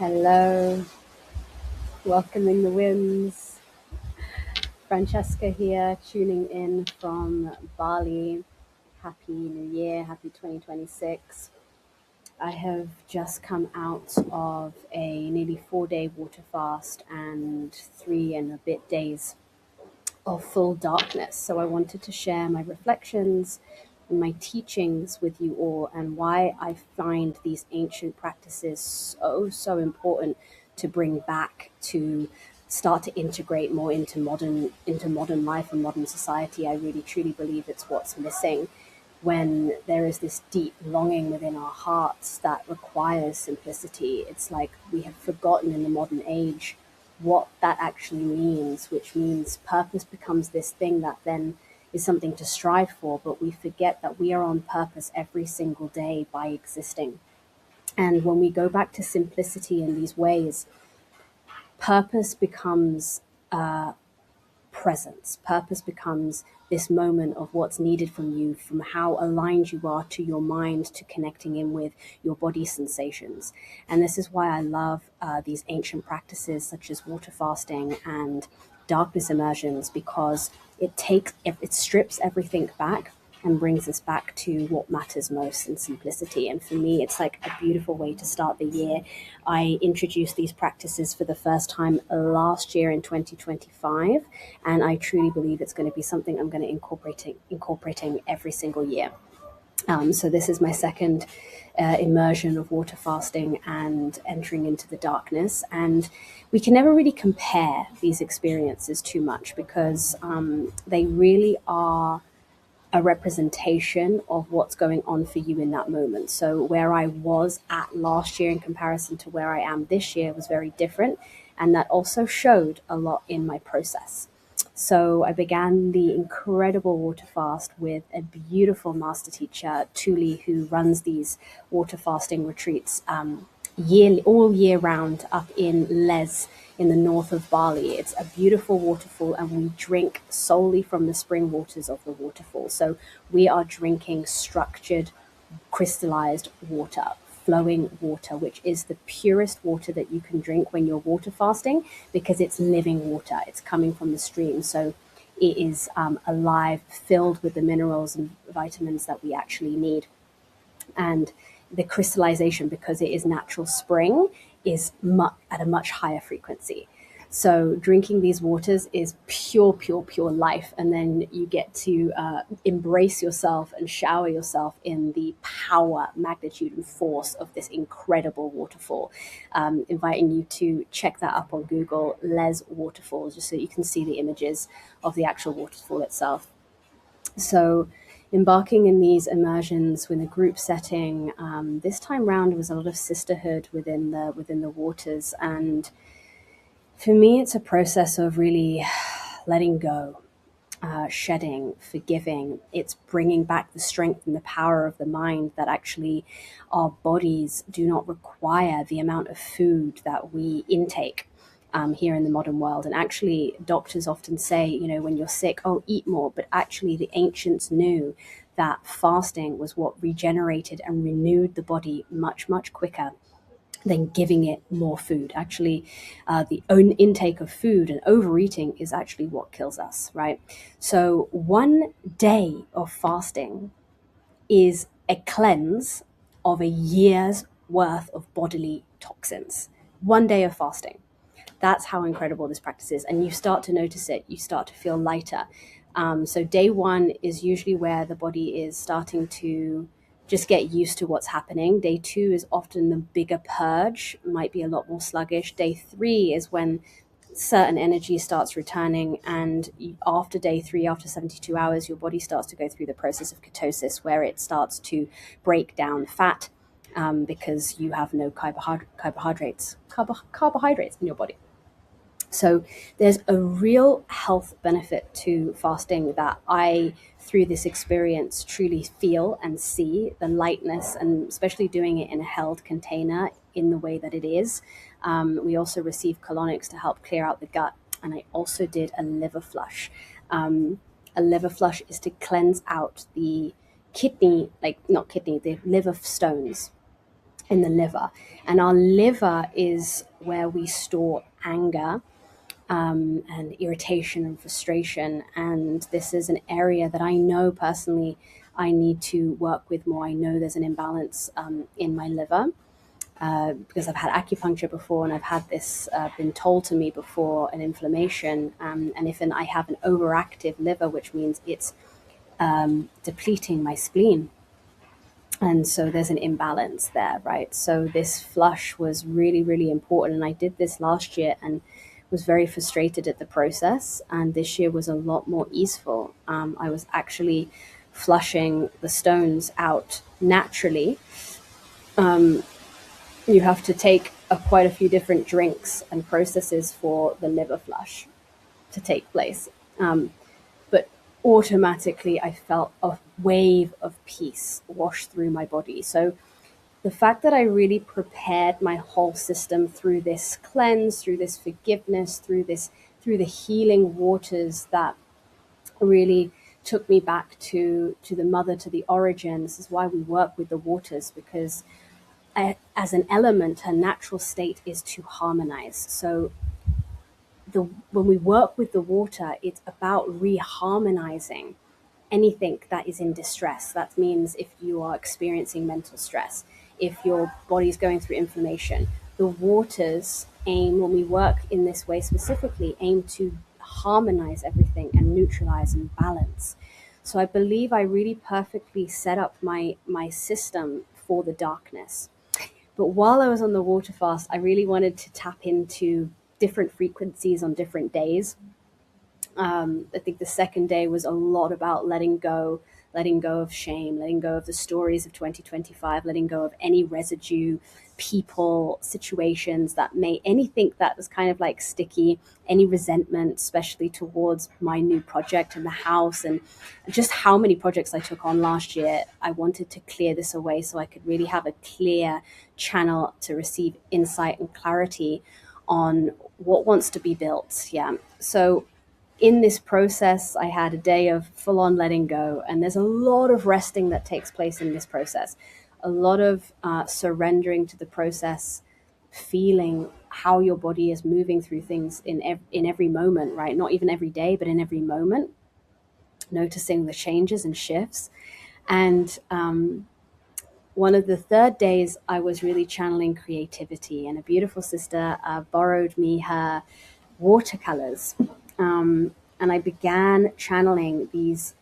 Hello, welcoming the winds. Francesca here, tuning in from Bali. Happy New Year, happy 2026. I have just come out of a nearly 4 day water fast and 3 and a bit days of full darkness. So I wanted to share my reflections and my teachings with you all and why I find these ancient practices so important to bring back to start to integrate more into modern life and modern society. I really truly believe it's what's missing when there is this deep longing within our hearts that requires simplicity. It's like we have forgotten in the modern age what that actually means, which means purpose becomes this thing that then is something to strive for, but we forget that we are on purpose every single day by existing. And when we go back to simplicity in these ways, purpose becomes presence. Purpose becomes this moment of what's needed from you, from how aligned you are to your mind, to connecting in with your body sensations. And this is why I love these ancient practices such as water fasting and darkness immersions, because it strips everything back and brings us back to what matters most in simplicity. And for me, it's like a beautiful way to start the year. I introduced these practices for the first time last year in 2025, and I truly believe it's going to be something I'm going to incorporating every single year. So this is my second immersion of water fasting and entering into the darkness. And we can never really compare these experiences too much because they really are a representation of what's going on for you in that moment. So where I was at last year in comparison to where I am this year was very different. And that also showed a lot in my process. So I began the incredible water fast with a beautiful master teacher, Tuli, who runs these water fasting retreats all year round up in Les in the north of Bali. It's a beautiful waterfall, and we drink solely from the spring waters of the waterfall. So we are drinking structured, crystallized water, flowing water, which is the purest water that you can drink when you're water fasting because it's living water. It's coming from the stream. So it is alive, filled with the minerals and vitamins that we actually need. And the crystallization, because it is natural spring, is at a much higher frequency. So drinking these waters is pure life. And then you get to embrace yourself and shower yourself in the power, magnitude, and force of this incredible waterfall. Inviting you to check that up on Google, Les Waterfall, just so you can see the images of the actual waterfall itself. So embarking in these immersions with a group setting, this time round was a lot of sisterhood within the waters. And for me, it's a process of really letting go, shedding, forgiving. It's bringing back the strength and the power of the mind that actually our bodies do not require the amount of food that we intake here in the modern world. And actually, doctors often say, when you're sick, oh, eat more. But actually, the ancients knew that fasting was what regenerated and renewed the body much, much quicker than giving it more food. Actually, the own intake of food and overeating is actually what kills us, right? So 1 day of fasting is a cleanse of a year's worth of bodily toxins. 1 day of fasting. That's how incredible this practice is. And you start to notice it. You start to feel lighter. So day one is usually where the body is starting to just get used to what's happening. Day two is often the bigger purge, might be a lot more sluggish. Day three is when certain energy starts returning. And after day three, after 72 hours, your body starts to go through the process of ketosis, where it starts to break down fat because you have no carbohydrates in your body. So there's a real health benefit to fasting that I, through this experience, truly feel and see the lightness, and especially doing it in a held container in the way that it is. We also receive colonics to help clear out the gut. And I also did a liver flush. A liver flush is to cleanse out the the liver stones. in the liver. And our liver is where we store anger, and irritation and frustration. And this is an area that I know personally I need to work with more. I know there's an imbalance in my liver, because I've had acupuncture before, and I've had this been told to me before, an inflammation. And if I have an overactive liver, which means it's depleting my spleen. And so there's an imbalance there, right? So this flush was really, really important. And I did this last year and was very frustrated at the process. And this year was a lot more easeful. I was actually flushing the stones out naturally. You have to take quite a few different drinks and processes for the liver flush to take place. But automatically, I felt a wave of peace wash through my body. So the fact that I really prepared my whole system through this cleanse, through this forgiveness, through the healing waters that really took me back to the mother, to the origin. This is why we work with the waters, because as an element, her natural state is to harmonize. So when we work with the water, it's about reharmonizing anything that is in distress. That means if you are experiencing mental stress, if your body's going through inflammation, the waters aim, when we work in this way specifically, aim to harmonize everything and neutralize and balance. So I believe I really perfectly set up my system for the darkness. But while I was on the water fast, I really wanted to tap into different frequencies on different days. I think the second day was a lot about letting go of shame, letting go of the stories of 2025, letting go of any residue, people, situations that may, anything that was kind of like sticky, any resentment, especially towards my new project in the house, and just how many projects I took on last year. I wanted to clear this away so I could really have a clear channel to receive insight and clarity on what wants to be built. Yeah. So in this process, I had a day of full on letting go. And there's a lot of resting that takes place in this process, a lot of surrendering to the process, feeling how your body is moving through things in every moment, right? Not even every day, but in every moment, noticing the changes and shifts. And one of the third days, I was really channeling creativity, and a beautiful sister borrowed me her watercolors. And I began channeling these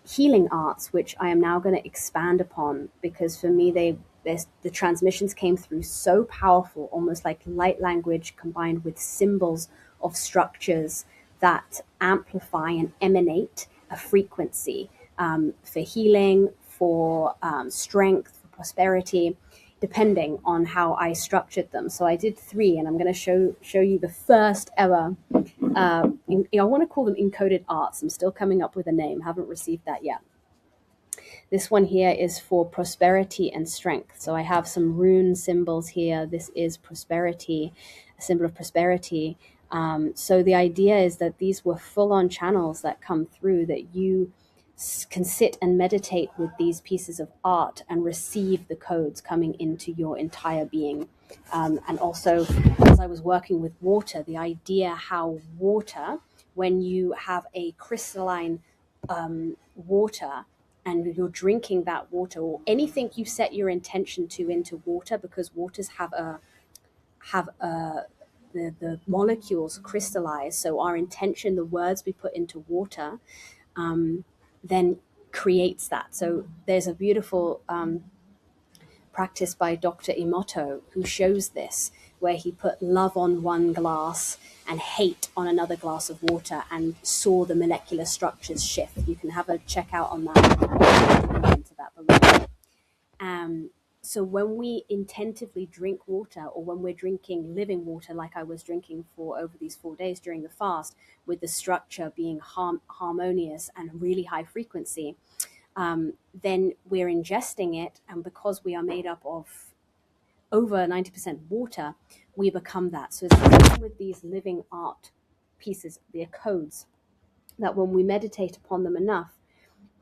healing arts, which I am now going to expand upon, because for me, the transmissions came through so powerful, almost like light language combined with symbols of structures that amplify and emanate a frequency, for healing, for strength, for prosperity, depending on how I structured them. So I did three, and I'm going to show you the first ever. I want to call them encoded arts. I'm still coming up with a name. Haven't received that yet. This one here is for prosperity and strength. So I have some rune symbols here. This is prosperity, a symbol of prosperity. So the idea is that these were full-on channels that come through, that you can sit and meditate with these pieces of art and receive the codes coming into your entire being. And also, as I was working with water, the idea how water, when you have a crystalline water, and you're drinking that water, or anything you set your intention to into water, because waters have the molecules crystallize. So our intention, the words we put into water, then creates that. So there's a beautiful practice by Dr. Emoto who shows this, where he put love on one glass and hate on another glass of water and saw the molecular structures shift. You can have a check out on that. Into that below. So when we intentively drink water, or when we're drinking living water, like I was drinking for over these 4 days during the fast, with the structure being harmonious and really high frequency, then we're ingesting it. And because we are made up of over 90% water, we become that. So it's the same with these living art pieces, they're codes, that when we meditate upon them enough,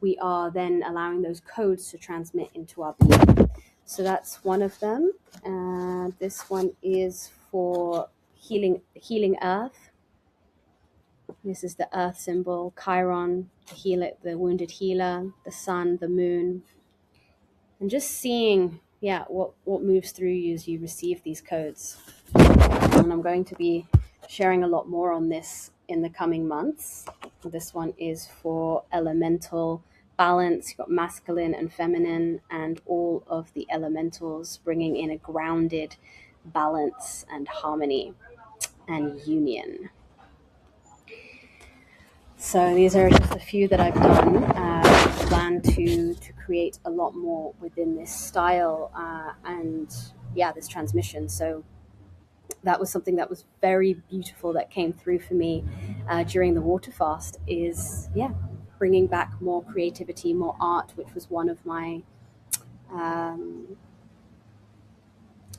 we are then allowing those codes to transmit into our being. So that's one of them. And this one is for healing earth. This is the earth symbol, Chiron, the wounded healer, the sun, the moon, and just seeing, what moves through you as you receive these codes. And I'm going to be sharing a lot more on this in the coming months. This one is for elemental balance. You've got masculine and feminine, and all of the elementals bringing in a grounded balance and harmony and union. So these are just a few that I've done. I plan to create a lot more within this style and this transmission. So that was something that was very beautiful that came through for me during the water fast, is bringing back more creativity, more art, which was um,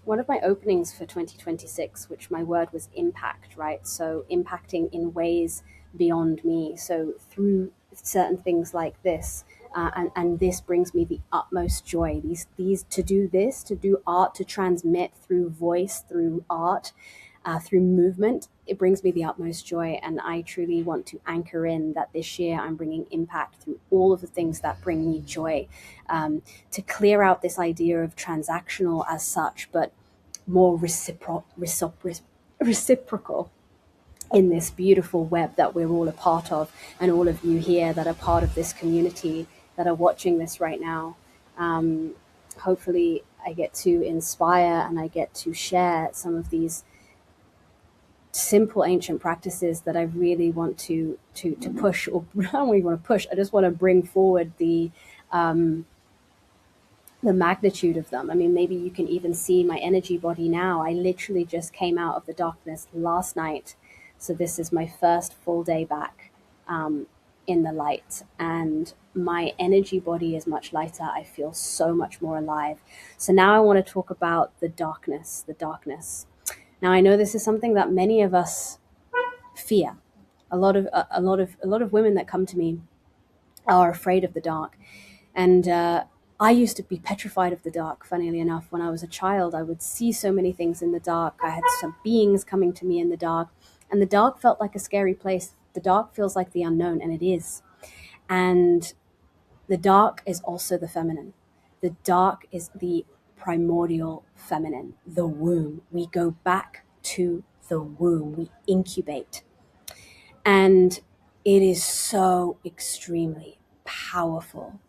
one of my openings for 2026, which my word was impact, right? So impacting in ways beyond me. So through certain things like this, and this brings me the utmost joy. These to do art, to transmit through voice, through art, through movement, it brings me the utmost joy. And I truly want to anchor in that this year I'm bringing impact through all of the things that bring me joy, to clear out this idea of transactional as such, but more reciprocal in this beautiful web that we're all a part of, and all of you here that are part of this community that are watching this right now. Hopefully I get to inspire and I get to share some of these simple ancient practices that I really want to push, or I don't really want to push, I just want to bring forward the magnitude of them. I mean, maybe you can even see my energy body now. I literally just came out of the darkness last night. So this is my first full day back in the light. And my energy body is much lighter. I feel so much more alive. So now I want to talk about the darkness, Now I know this is something that many of us fear. A lot of women that come to me are afraid of the dark. And I used to be petrified of the dark, funnily enough. When I was a child, I would see so many things in the dark. I had some beings coming to me in the dark, and the dark felt like a scary place. The dark feels like the unknown, and it is. And the dark is also the feminine. The dark is the primordial feminine, the womb. We go back to the womb, we incubate. And it is so extremely powerful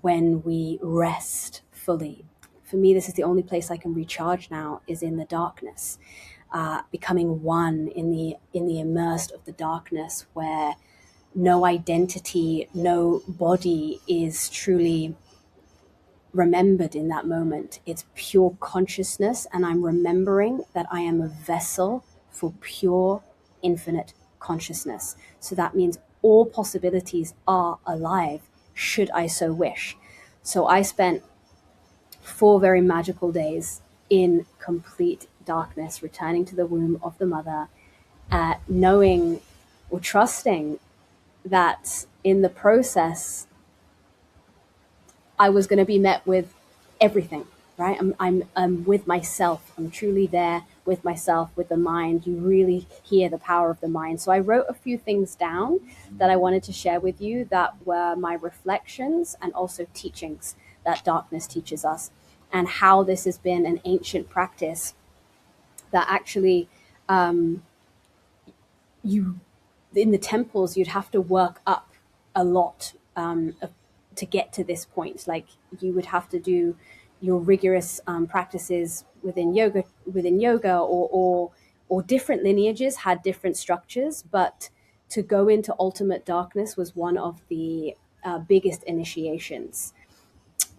when we rest fully. For me, this is the only place I can recharge now, is in the darkness, becoming one in the immersed of the darkness, where no identity, no body is truly remembered in that moment. It's pure consciousness, and I'm remembering that I am a vessel for pure, infinite consciousness. So that means all possibilities are alive, should I so wish. So I spent 4 very magical days in complete darkness, returning to the womb of the mother, knowing or trusting that in the process I was going to be met with everything, right? I'm with myself. I'm truly there with myself, with the mind. You really hear the power of the mind. So I wrote a few things down that I wanted to share with you, that were my reflections and also teachings that darkness teaches us, and how this has been an ancient practice that actually, you in the temples, you'd have to work up a lot to get to this point. Like, you would have to do your rigorous practices within yoga, or different lineages had different structures, but to go into ultimate darkness was one of the biggest initiations.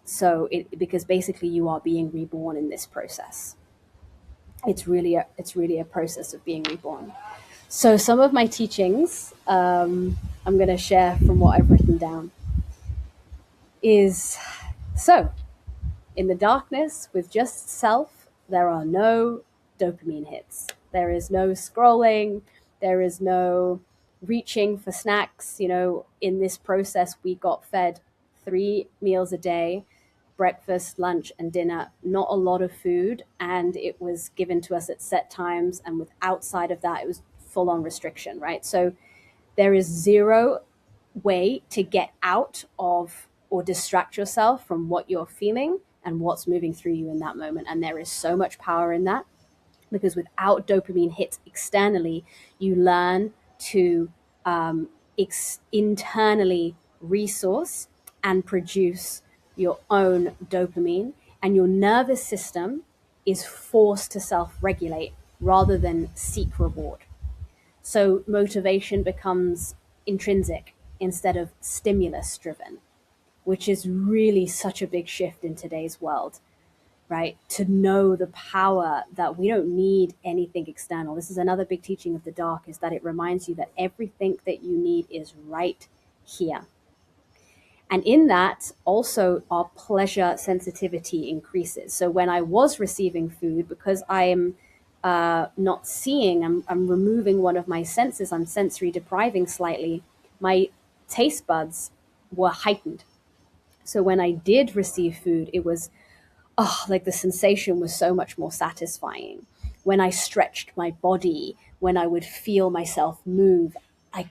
So because basically you are being reborn in this process. It's really a process of being reborn. So some of my teachings, I'm going to share from what I've written down, is, so in the darkness with just self, there are no dopamine hits. There is no scrolling. There is no reaching for snacks. In this process, we got fed 3 meals a day, breakfast, lunch, and dinner, not a lot of food, and it was given to us at set times. And with outside of that, it was full on restriction, right? So there is zero way to get out of or distract yourself from what you're feeling and what's moving through you in that moment. And there is so much power in that, because without dopamine hits externally, you learn to internally resource and produce your own dopamine, and your nervous system is forced to self regulate rather than seek reward. So motivation becomes intrinsic instead of stimulus driven, which is really such a big shift in today's world, right? To know the power that we don't need anything external. This is another big teaching of the dark, is that it reminds you that everything that you need is right here. And in that, also our pleasure sensitivity increases. So when I was receiving food, because I am not seeing, I'm removing one of my senses, I'm sensory depriving slightly, my taste buds were heightened. So when I did receive food, it was, oh, like the sensation was so much more satisfying. When I stretched my body, when I would feel myself move,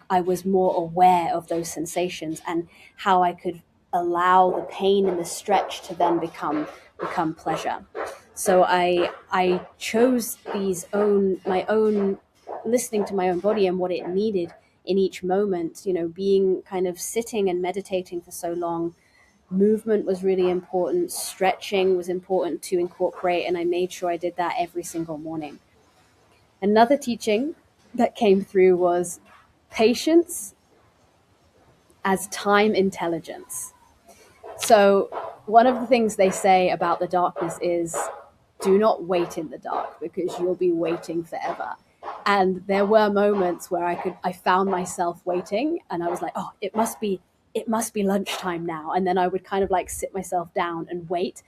I was more aware of those sensations and how I could allow the pain and the stretch to then become pleasure. So I chose my own, listening to my own body and what it needed in each moment. Being kind of sitting and meditating for so long, movement was really important, stretching was important to incorporate, and I made sure I did that every single morning. Another teaching that came through was patience as time intelligence. So one of the things they say about the darkness is, do not wait in the dark, because you'll be waiting forever. And there were moments where I found myself waiting, and I was like, oh, it must be lunchtime now. And then I would kind of like sit myself down and wait.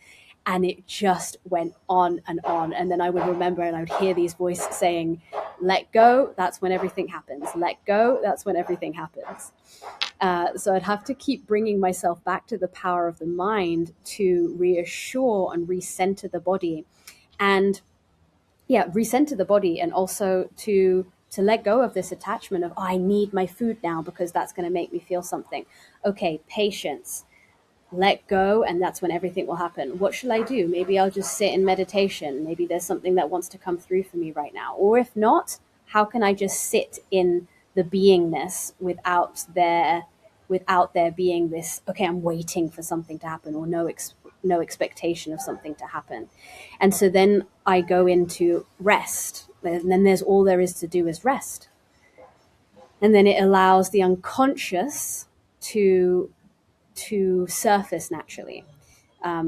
And it just went on and on. And then I would remember, and I would hear these voices saying, let go, that's when everything happens. Let go, that's when everything happens. So I'd have to keep bringing myself back to the power of the mind to reassure and recenter the body. And recenter the body, and also to let go of this attachment of, oh, I need my food now because that's going to make me feel something. Okay, patience, let go, and that's when everything will happen. What should I do? Maybe I'll just sit in meditation. Maybe there's something that wants to come through for me right now. Or if not, how can I just sit in the beingness without there being this, okay, I'm waiting for something to happen, or no expectation of something to happen. And so then I go into rest, and then there's all there is to do is rest. And then it allows the unconscious to surface naturally.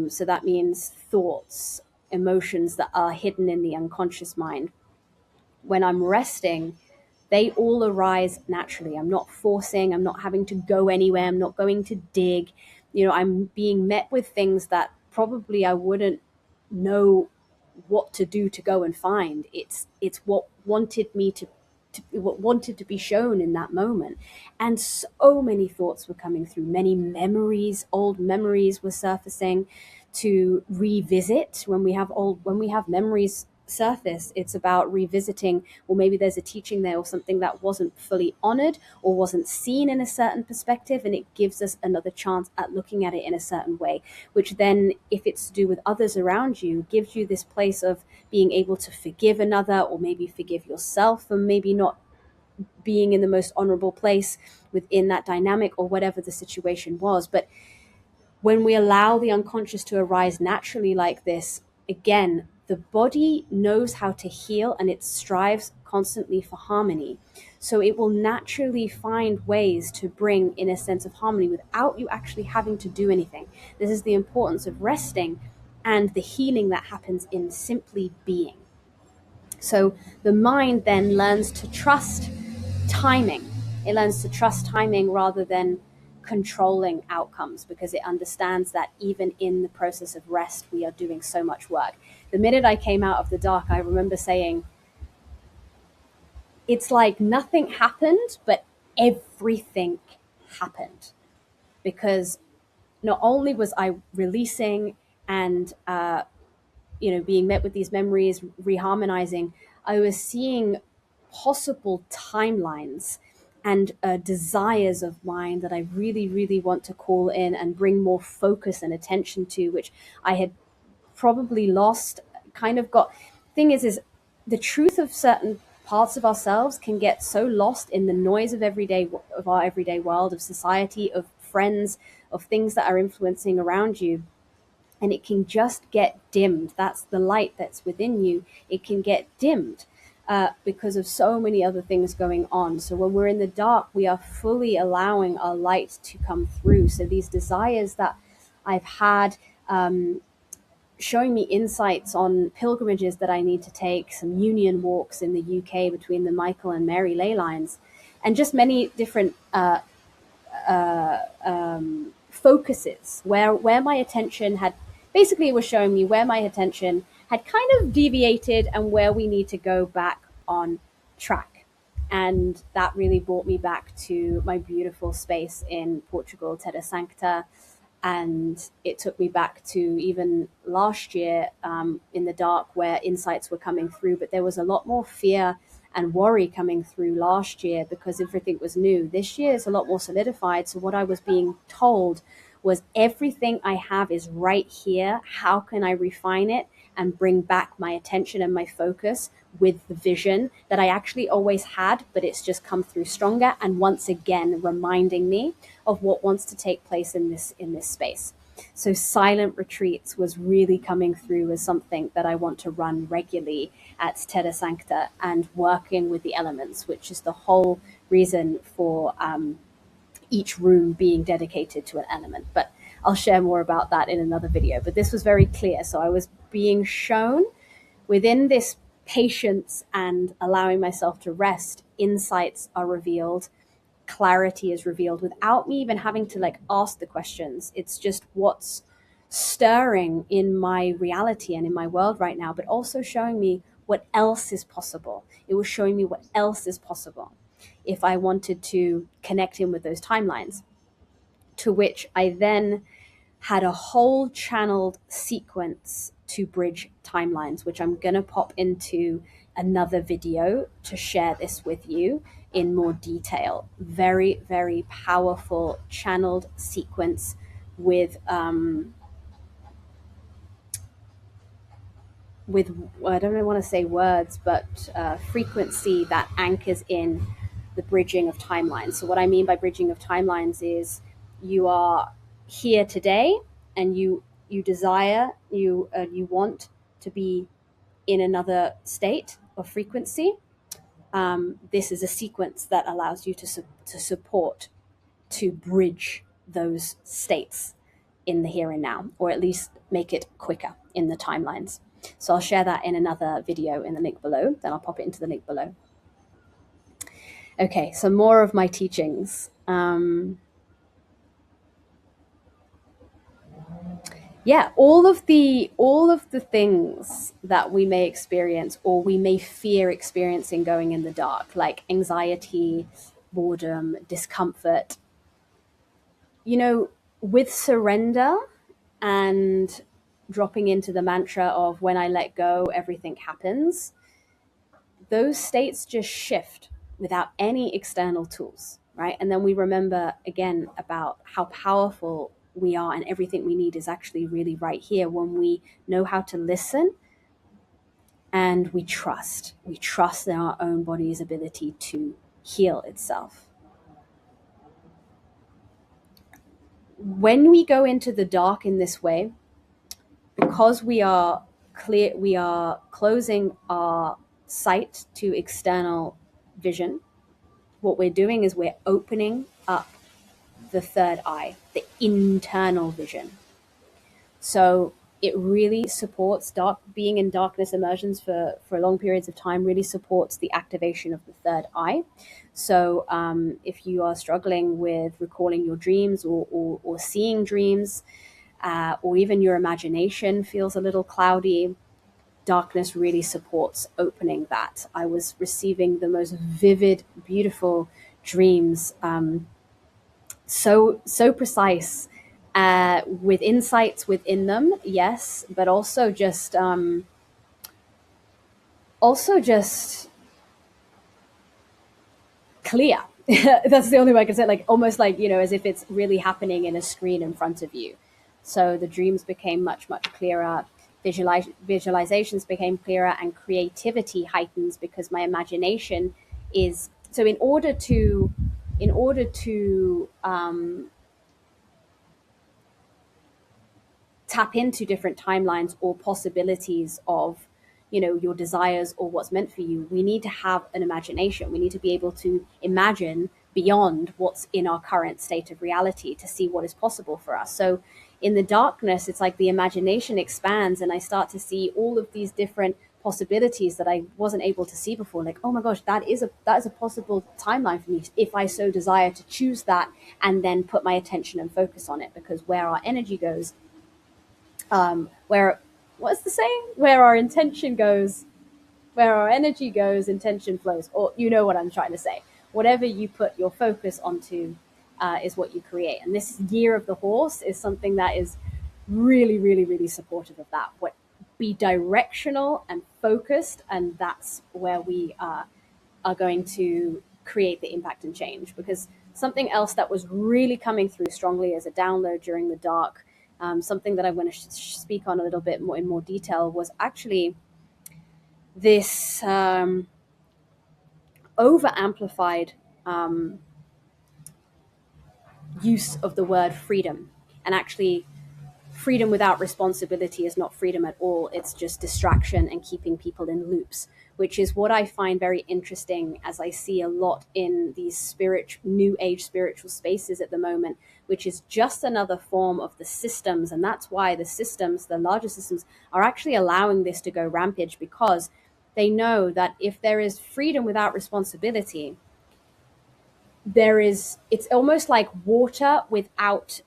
So that means thoughts, emotions that are hidden in the unconscious mind. When I'm resting, they all arise naturally. I'm not forcing, I'm not having to go anywhere, I'm not going to dig. I'm being met with things that probably I wouldn't know what to do to go and find. It's what wanted me to what wanted to be shown in that moment. And so many thoughts were coming through, many memories, old memories were surfacing to revisit. When we have memories surface, it's about revisiting, or maybe there's a teaching there or something that wasn't fully honored or wasn't seen in a certain perspective, and it gives us another chance at looking at it in a certain way, which then, if it's to do with others around you, gives you this place of being able to forgive another, or maybe forgive yourself for maybe not being in the most honorable place within that dynamic, or whatever the situation was. But when we allow the unconscious to arise naturally like this, again, the body knows how to heal, and it strives constantly for harmony. So it will naturally find ways to bring in a sense of harmony without you actually having to do anything. This is the importance of resting and the healing that happens in simply being. So the mind then learns to trust timing. It learns to trust timing rather than controlling outcomes, because it understands that even in the process of rest, we are doing so much work. The minute I came out of the dark, I remember saying, it's like nothing happened, but everything happened. Because not only was I releasing and being met with these memories, reharmonizing, I was seeing possible timelines and desires of mine that I really, really want to call in and bring more focus and attention to, which I had probably lost. Kind of got thing is the truth of certain parts of ourselves can get so lost in the noise of our everyday world, of society, of friends, of things that are influencing around you, and it can just get dimmed. That's the light that's within you. It can get dimmed because of so many other things going on. So when we're in the dark, we are fully allowing our light to come through. So these desires that I've had, showing me insights on pilgrimages that I need to take, some union walks in the UK between the Michael and Mary ley lines, and just many different focuses where my attention had, basically it was showing me where my attention had kind of deviated and where we need to go back on track. And that really brought me back to my beautiful space in Portugal, Terra Sancta. And it took me back to even last year, in the dark, where insights were coming through, but there was a lot more fear and worry coming through last year because everything was new. This year is a lot more solidified. So what I was being told was, everything I have is right here. How can I refine it and bring back my attention and my focus with the vision that I actually always had, but it's just come through stronger, and once again reminding me of what wants to take place in this space. So silent retreats was really coming through as something that I want to run regularly at Terra Sancta, and working with the elements, which is the whole reason for each room being dedicated to an element. But I'll share more about that in another video. But this was very clear. So I was being shown within this patience and allowing myself to rest, insights are revealed, clarity is revealed without me even having to ask the questions. It's just what's stirring in my reality and in my world right now, but also showing me what else is possible. It was showing me what else is possible if I wanted to connect in with those timelines, to which I then had a whole channeled sequence to bridge timelines, which I'm going to pop into another video to share this with you in more detail. Very, very powerful channeled sequence with I don't want to say words, but frequency that anchors in the bridging of timelines. So what I mean by bridging of timelines is, you are here today and you desire, you want to be in another state of frequency. This is a sequence that allows you to support, to bridge those states in the here and now, or at least make it quicker in the timelines. So I'll share that in another video in the link below. Then I'll pop it into the link below. Okay, so more of my teachings. All of the things that we may experience or we may fear experiencing going in the dark, like anxiety, boredom, discomfort, with surrender and dropping into the mantra of, when I let go, everything happens, those states just shift without any external tools, right? And then we remember again about how powerful we are, and everything we need is actually really right here when we know how to listen and we trust. We trust in our own body's ability to heal itself. When we go into the dark in this way, because we are closing our sight to external vision, what we're doing is we're opening up the third eye, the internal vision. So it really supports being in darkness immersions for long periods of time, really supports the activation of the third eye. So if you are struggling with recalling your dreams or seeing dreams, or even your imagination feels a little cloudy, darkness really supports opening that. I was receiving the most vivid, beautiful dreams, so precise, with insights within them, yes, but also just clear. That's the only way I can say it, like almost like, as if it's really happening in a screen in front of you. So the dreams became much, much clearer. Visualizations became clearer, and creativity heightens because my imagination is so in order to tap into different timelines or possibilities of your desires or what's meant for you, we need to have an imagination. We need to be able to imagine beyond what's in our current state of reality to see what is possible for us. So in the darkness, it's like the imagination expands, and I start to see all of these different possibilities that I wasn't able to see before. Like, oh my gosh, that is a possible timeline for me if I so desire to choose that, and then put my attention and focus on it. Because where our energy goes, where what's the saying? Where our energy goes, intention flows. Or you know what I'm trying to say. Whatever you put your focus onto is what you create. And this year of the horse is something that is really, really, really supportive of that. Be directional and focused, and that's where we are going to create the impact and change. Because something else that was really coming through strongly as a download during the dark, something that I want to speak on a little bit more in more detail, was actually this over amplified use of the word freedom. And actually, freedom without responsibility is not freedom at all. It's just distraction and keeping people in loops, which is what I find very interesting, as I see a lot in these new age spiritual spaces at the moment, which is just another form of the systems. And that's why the larger systems, are actually allowing this to go rampage, because they know that if there is freedom without responsibility, it's almost like water without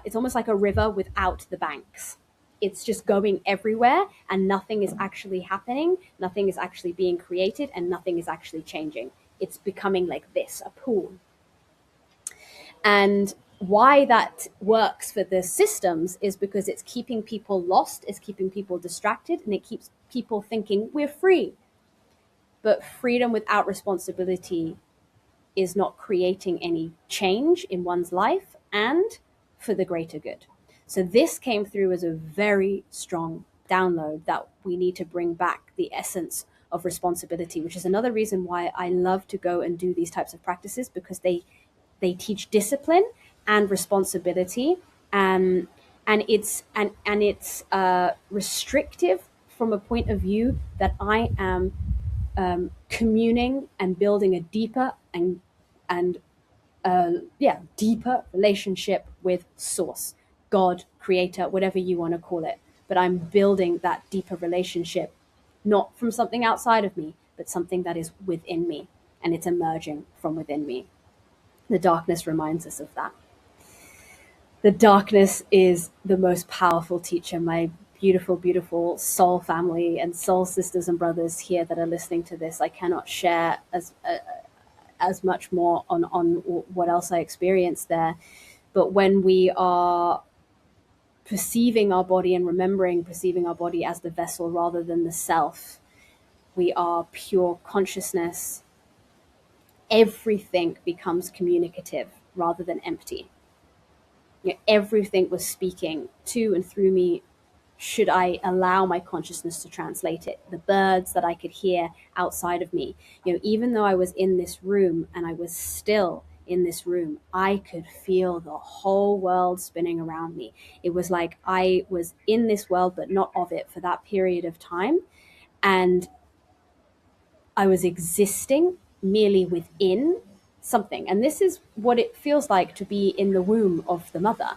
it's almost like a river without the banks. It's just going everywhere, and nothing is actually happening, nothing is actually being created, and nothing is actually changing. It's becoming like this, a pool. And why that works for the systems is because it's keeping people lost, it's keeping people distracted, and it keeps people thinking we're free. But freedom without responsibility is not creating any change in one's life and for the greater good. So this came through as a very strong download, that we need to bring back the essence of responsibility, which is another reason why I love to go and do these types of practices, because they teach discipline and responsibility, and it's restrictive from a point of view that I am communing and building a deeper and deeper relationship with source, God, creator, whatever you want to call it. But I'm building that deeper relationship, not from something outside of me, but something that is within me, and it's emerging from within me. The darkness reminds us of that. The darkness is the most powerful teacher. My beautiful, beautiful soul family and soul sisters and brothers here that are listening to this, I cannot share as much more on what else I experienced there. But when we are perceiving our body and perceiving our body as the vessel rather than the self, we are pure consciousness. Everything becomes communicative rather than empty. Everything was speaking to and through me, should I allow my consciousness to translate it. The birds that I could hear outside of me, even though I was in this room and I was still in this room, I could feel the whole world spinning around me. It was like I was in this world, but not of it for that period of time. And I was existing merely within something. And this is what it feels like to be in the womb of the mother.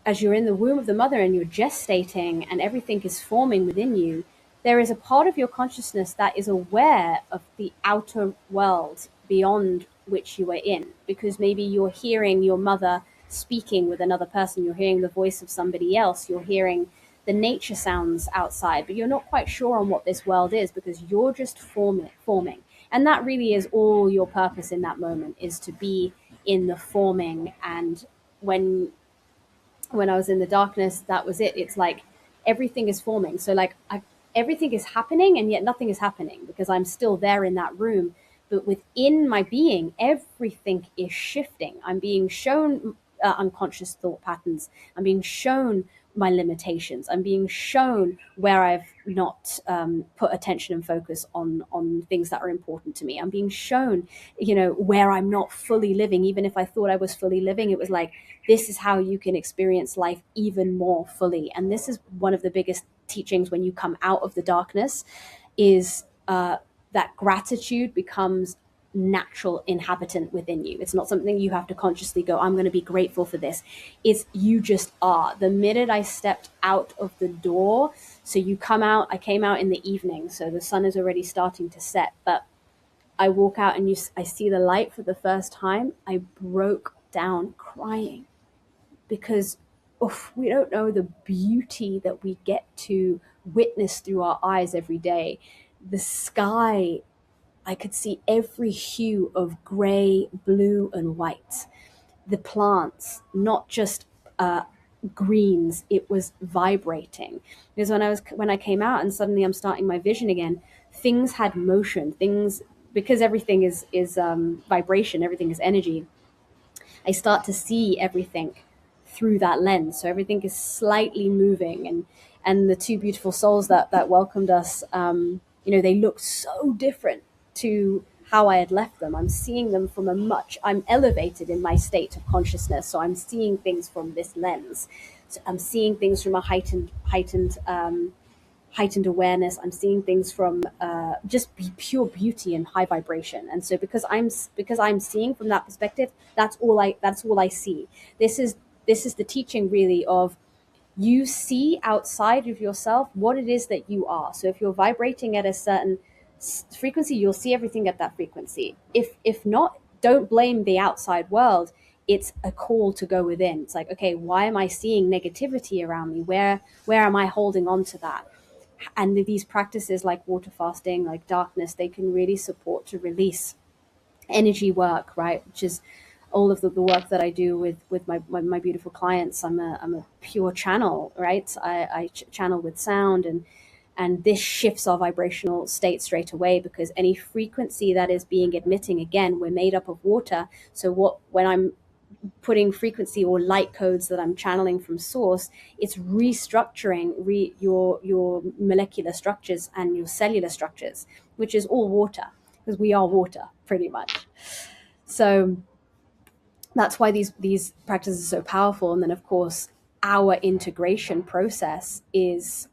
As you're in the womb of the mother and you're gestating and everything is forming within you, there is a part of your consciousness that is aware of the outer world beyond which you are in, because maybe you're hearing your mother speaking with another person, you're hearing the voice of somebody else, you're hearing the nature sounds outside, but you're not quite sure on what this world is, because you're just forming. And that really is all your purpose in that moment, is to be in the forming. And when when I was in the darkness, that was it. It's like everything is forming. So like everything is happening and yet nothing is happening because I'm still there in that room. But within my being, everything is shifting. I'm being shown unconscious thought patterns. I'm being shown my limitations. I'm being shown where I've not put attention and focus on things that are important to me. I'm being shown, where I'm not fully living. Even if I thought I was fully living, it was like, this is how you can experience life even more fully. And this is one of the biggest teachings when you come out of the darkness, is that gratitude becomes natural inhabitant within you. It's not something you have to consciously go, I'm going to be grateful for this. It's you just are. The minute I stepped out of the door, so I came out in the evening, so the sun is already starting to set, but I walk out and I see the light for the first time. I broke down crying because we don't know the beauty that we get to witness through our eyes every day. The sky, I could see every hue of gray, blue, and white. The plants, not just greens, it was vibrating. Because when I came out and suddenly I'm starting my vision again, things had motion. Things, because everything is vibration, everything is energy. I start to see everything through that lens. So everything is slightly moving, and the two beautiful souls that welcomed us, they looked so different to how I had left them. I'm seeing them from I'm elevated in my state of consciousness, so I'm seeing things from this lens. So I'm seeing things from a heightened awareness. I'm seeing things from just pure beauty and high vibration. And so because I'm seeing from that perspective, that's all I see. This is the teaching really of, you see outside of yourself what it is that you are. So if you're vibrating at a certain frequency, you'll see everything at that frequency. If not, don't blame the outside world. It's a call to go within. It's like, okay, why am I seeing negativity around me? Where am I holding on to that? And these practices like water fasting, like darkness, they can really support to release energy work, right? Which is all of the work that I do with my beautiful clients. I'm a pure channel, right? I channel with sound, and this shifts our vibrational state straight away, because any frequency that is being emitting, again, we're made up of water. So when I'm putting frequency or light codes that I'm channeling from source, it's restructuring your molecular structures and your cellular structures, which is all water, because we are water pretty much. So that's why these practices are so powerful. And then of course our integration process is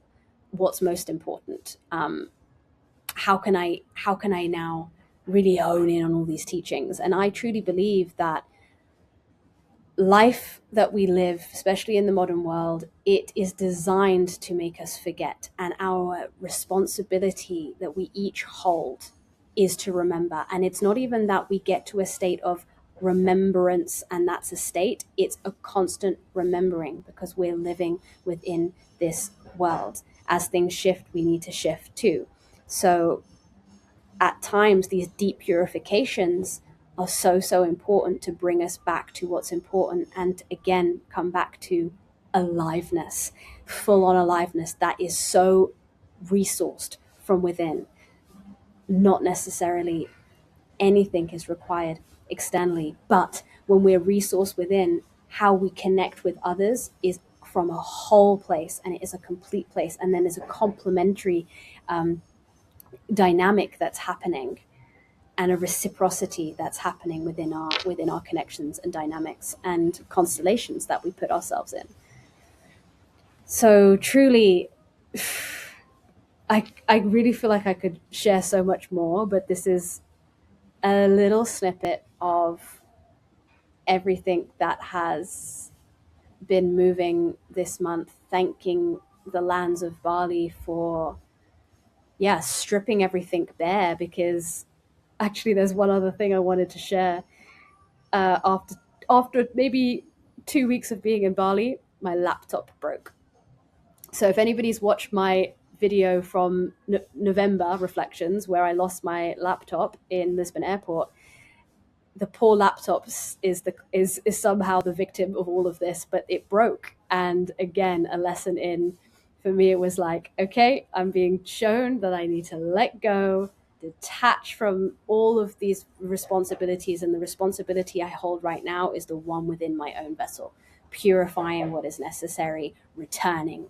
what's most important. How can I now really hone in on all these teachings? And I truly believe that life that we live, especially in the modern world, it is designed to make us forget. And our responsibility that we each hold is to remember. And it's not even that we get to a state of remembrance and that's a state, it's a constant remembering, because we're living within this world. As things shift, we need to shift too. So at times, these deep purifications are so important to bring us back to what's important, and again come back to aliveness, full on aliveness that is so resourced from within. Not necessarily anything is required externally, but when we're resourced within, how we connect with others is from a whole place, and it is a complete place, and then there's a complementary dynamic that's happening, and a reciprocity that's happening within our connections and dynamics and constellations that we put ourselves in. So truly, I really feel like I could share so much more, but this is a little snippet of everything that has been moving this month, thanking the lands of Bali for stripping everything bare. Because actually there's one other thing I wanted to share. After maybe 2 weeks of being in Bali, my laptop broke. So if anybody's watched my video from November reflections, where I lost my laptop in Lisbon airport, the poor laptop is somehow the victim of all of this, but it broke. And again, a lesson in, for me, it was like, okay, I'm being shown that I need to let go, detach from all of these responsibilities, and the responsibility I hold right now is the one within my own vessel, purifying what is necessary, returning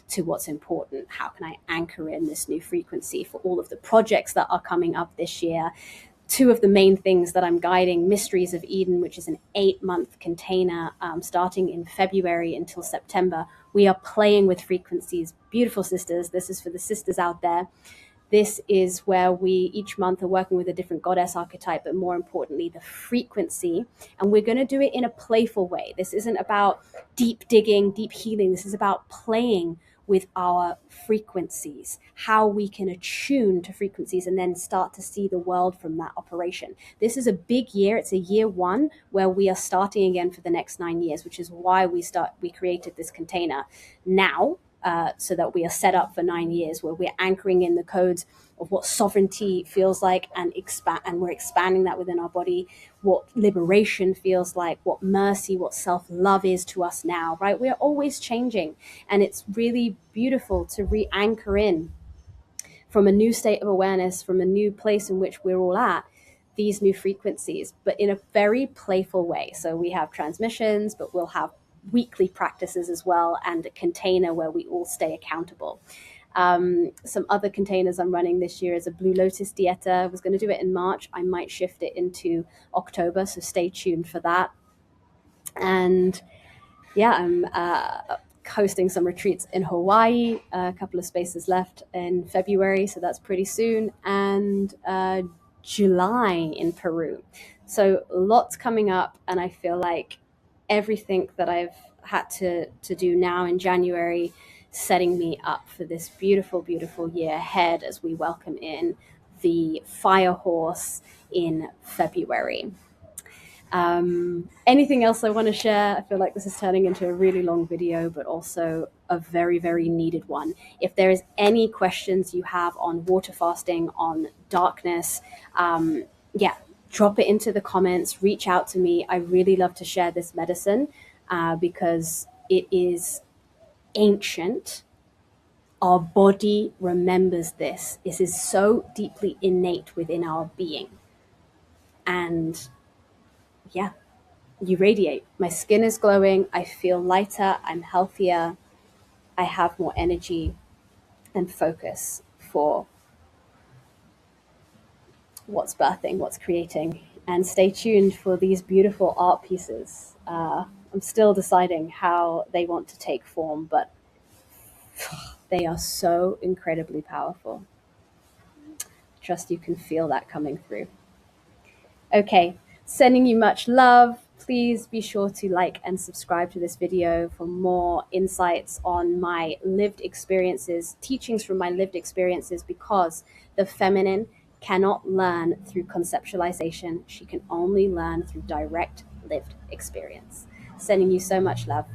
to what's important. How can I anchor in this new frequency for all of the projects that are coming up this year? Two of the main things that I'm guiding: Mysteries of Eden, which is an 8-month container starting in February until September. We are playing with frequencies. Beautiful sisters, this is for the sisters out there. This is where we each month are working with a different goddess archetype, but more importantly, the frequency. And we're going to do it in a playful way. This isn't about deep digging, deep healing. This is about playing with our frequencies, how we can attune to frequencies and then start to see the world from that operation. This is a big year. It's a year one where we are starting again for the next 9 years, which is why we created this container now, so that we are set up for 9 years where we're anchoring in the codes of what sovereignty feels like, and we're expanding that within our body, what liberation feels like, what mercy, what self-love is to us now, right? We're always changing, and it's really beautiful to re-anchor in from a new state of awareness, from a new place in which we're all at, these new frequencies, but in a very playful way. So we have transmissions, but we'll have weekly practices as well, and a container where we all stay accountable. Some other containers I'm running this year is a Blue Lotus Dieta. I was going to do it in March. I might shift it into October, so stay tuned for that. And yeah, I'm hosting some retreats in Hawaii, a couple of spaces left in February, so that's pretty soon, and July in Peru. So lots coming up, and I feel like everything that I've had to do now in January, setting me up for this beautiful, beautiful year ahead as we welcome in the fire horse in February. Anything else I want to share? I feel like this is turning into a really long video, but also a very, very needed one. If there is any questions you have on water fasting, on darkness, yeah, drop it into the comments, reach out to me. I really love to share this medicine because it is ancient. Our body remembers this. This is so deeply innate within our being. And yeah, you radiate. My skin is glowing. I feel lighter. I'm healthier. I have more energy and focus for what's birthing, what's creating. And stay tuned for these beautiful art pieces. I'm still deciding how they want to take form, but they are so incredibly powerful. Trust you can feel that coming through. Okay, sending you much love. Please be sure to like and subscribe to this video for more insights on my lived experiences, teachings from my lived experiences, because the feminine cannot learn through conceptualization. She can only learn through direct lived experience. Sending you so much love.